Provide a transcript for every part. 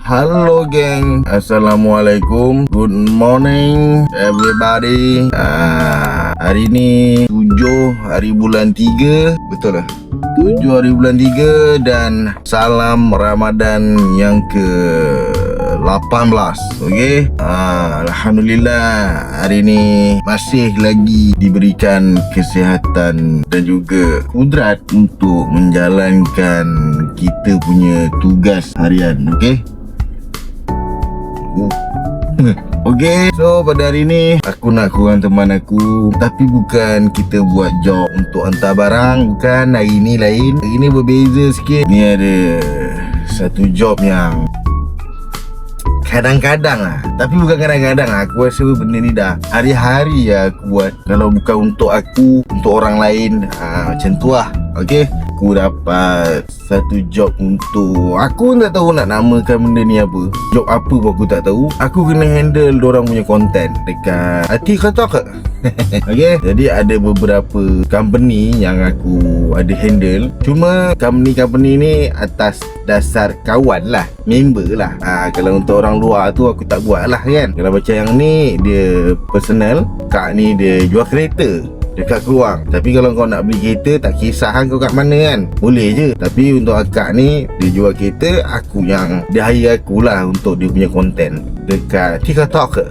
Halo geng, Assalamualaikum, good morning everybody. Hari ni 7 hari bulan 3, betul lah, 7 hari bulan 3 dan salam Ramadan yang ke 18. Okey. Alhamdulillah hari ni masih lagi diberikan kesihatan dan juga kudrat untuk menjalankan kita punya tugas harian. Okey. Okey, so pada hari ni aku nak kurang teman aku, tapi bukan kita buat job untuk hantar barang, bukan. Hari ni lain, hari ni berbeza sikit. Ni ada satu job yang kadang-kadang lah, tapi bukan kadang-kadang lah, aku rasa benda ni dah hari-hari lah aku buat. Kalau bukan untuk aku, untuk orang lain, macam tu lah. Okey, aku dapat satu job untuk, aku tak tahu nak namakan benda ni apa. Job apa pun aku tak tahu. Aku kena handle dorang punya konten dekat TikTok. Okey, jadi ada beberapa company yang aku ada handle. Cuma company ni atas dasar kawan lah, member lah. Kalau untuk orang luar tu aku tak buat lah kan. Kalau macam yang ni dia personal, kak ni dia jual kereta dekat Keluang. Tapi kalau kau nak beli kereta, tak kisah kau kat mana kan, boleh je. Tapi untuk akak ni, dia jual kereta, aku yang dia hire aku lah untuk dia punya konten dekat TikTok.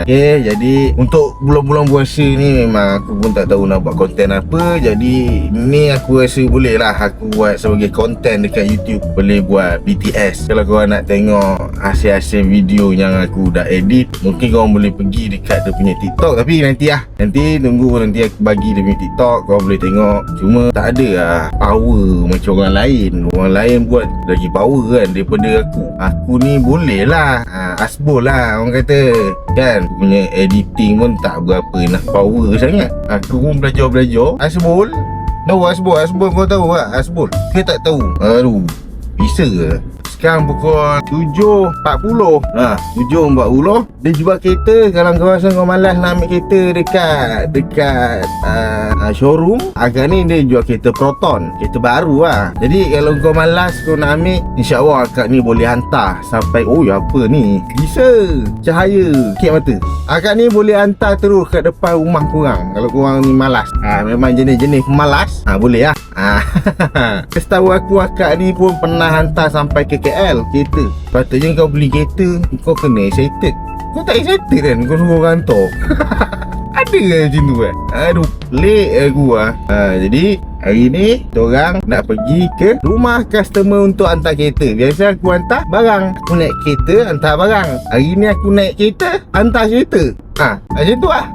Okay, jadi untuk bulan-bulan puasa ni memang aku pun tak tahu nak buat konten apa. Jadi ni aku rasa boleh lah aku buat sebagai konten dekat YouTube. Boleh buat BTS. Kalau korang nak tengok hasil-hasil video yang aku dah edit, mungkin korang boleh pergi dekat dia punya TikTok. Tapi nanti lah, nanti tunggu, nanti aku bagi dia punya TikTok, korang boleh tengok. Cuma tak ada lah power macam orang lain. Orang lain buat lagi power kan daripada aku. Aku ni boleh lah, asbol lah orang kata kan. Aku punya editing pun tak berapa nak power sangat. Aku pun belajar asbol. Tahu asbol kau tahu tak asbol? Ke tak tahu? Aduh, bisa ke? Sekarang pukul 7.40. 7.40 dia jual kereta. Kalau kau rasa kau malas nak ambil kereta dekat showroom, agak ni dia jual kereta Proton, kereta baru lah. Jadi kalau kau malas kau nak ambil, insya-Allah akak ni boleh hantar sampai, oh apa ni, bisa cahaya sikit mata. Akak ni boleh hantar terus kat depan rumah korang. Kalau korang ni malas, memang jenis-jenis malas, boleh lah. Setahu aku akak ni pun pernah hantar sampai ke KL kereta. Patutnya kau beli kereta, kau kena excited. Kau tak excited kan kau suruh orang hantar? Ada ke macam tu kan? Aduh, pelik aku lah. Jadi hari ni korang nak pergi ke rumah customer untuk hantar kereta. Biasa aku hantar barang, aku naik kereta hantar barang. Hari ni aku naik kereta hantar kereta. Macam tu lah.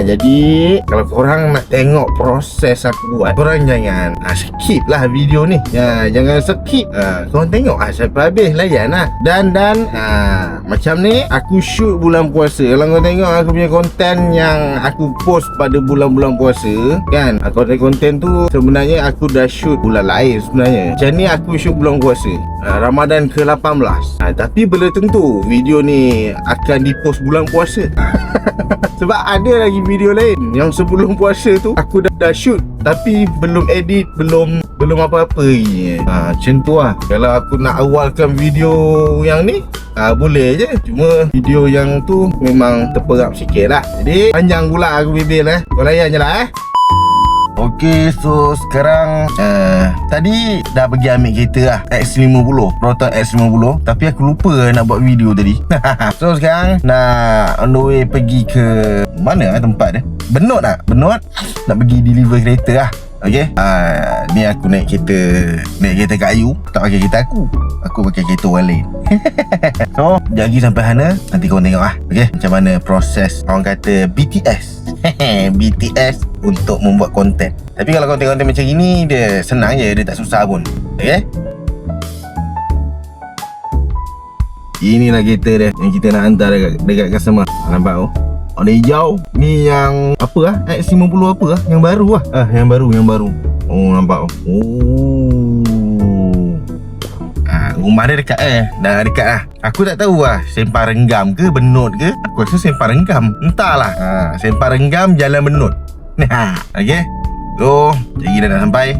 Jadi kalau korang nak tengok proses aku buat, korang jangan skip lah video ni. Jangan skip. Korang tengok sampai habis, layan lah. Dan macam ni aku shoot bulan puasa. Kalau kau tengok aku punya konten yang aku post pada bulan-bulan puasa kan, konten tu sebenarnya aku dah shoot bulan lain sebenarnya. Macam ni aku shoot bulan puasa, Ramadan ke-18. Tapi belum tentu video ni akan dipost bulan puasa. Sebab ada lagi video lain yang sebelum puasa tu aku dah shoot tapi belum edit, belum apa-apa lagi. Macam tu lah. Kalau aku nak awalkan video yang ni, boleh je. Cuma video yang tu memang terperap sikit lah. Jadi panjang pula aku bibir Kau layan je lah Okey, so sekarang tadi dah pergi ambil kereta lah, X50, Proton X50. Tapi aku lupa nak buat video tadi. So sekarang nak on the way pergi ke mana tempat dia? Benut nak pergi deliver kereta lah. Okey, ni aku naik kereta kayu. Tak pakai kereta aku pakai kereta orang lain. So lagi sampai sana, nanti korang tengok lah. Okey, macam mana proses orang kata BTS BTS untuk membuat konten. Tapi kalau konten-konten macam ini, dia senang je, dia tak susah pun. Okey, inilah kereta dia yang kita nak hantar dekat customer. Nampak tu? Warna hijau. Ni yang apa lah, X50 apa lah, yang baru lah. Yang baru. Oh, nampak tu. Rumah dia dekat dah dekat lah. Aku tak tahu lah Sempang Renggam ke Benut ke. Aku rasa Sempang Renggam, entahlah. Sempang Renggam Jalan Benut. Okey, so lagi dah nak sampai.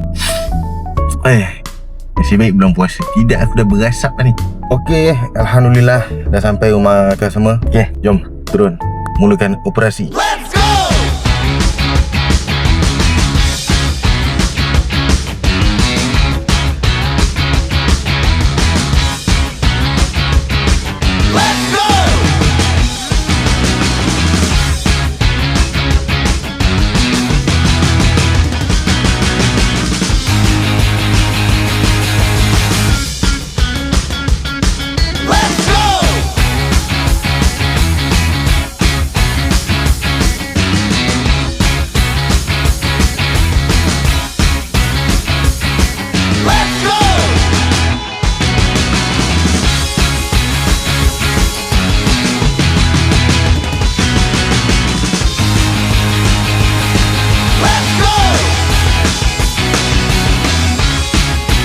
Nasib baik bulan puasa. Tidak, aku dah berasap dah ni. Okey, alhamdulillah dah sampai rumah customer. Okey, jom turun. Mulakan operasi. Let's go! Let's go! Let's go! Let's go! Let's go! Let's go!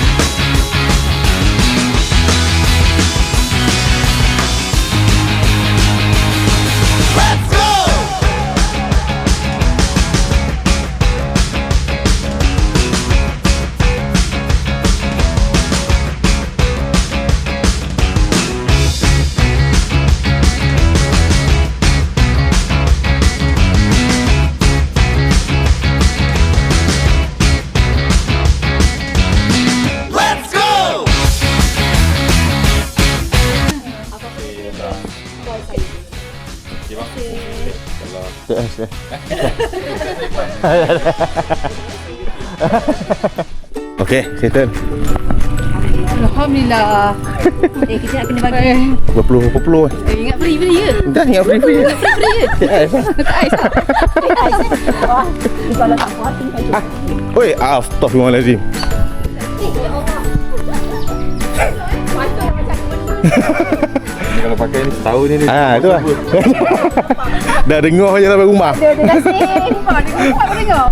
Let's go! Okey, settle. Alhamdulillah. Kita nak kena bagi. Berpeluh. Ingat free je. Dah ingat free. Free je. Tak ais lah. Wah, kalau tak puas tinggal je. Oi, astaghfirullahalazim. Kalau pakai ni setahun ni Tu lah. Dah dengar je sampai rumah. Dia dah sing. Dia dengar.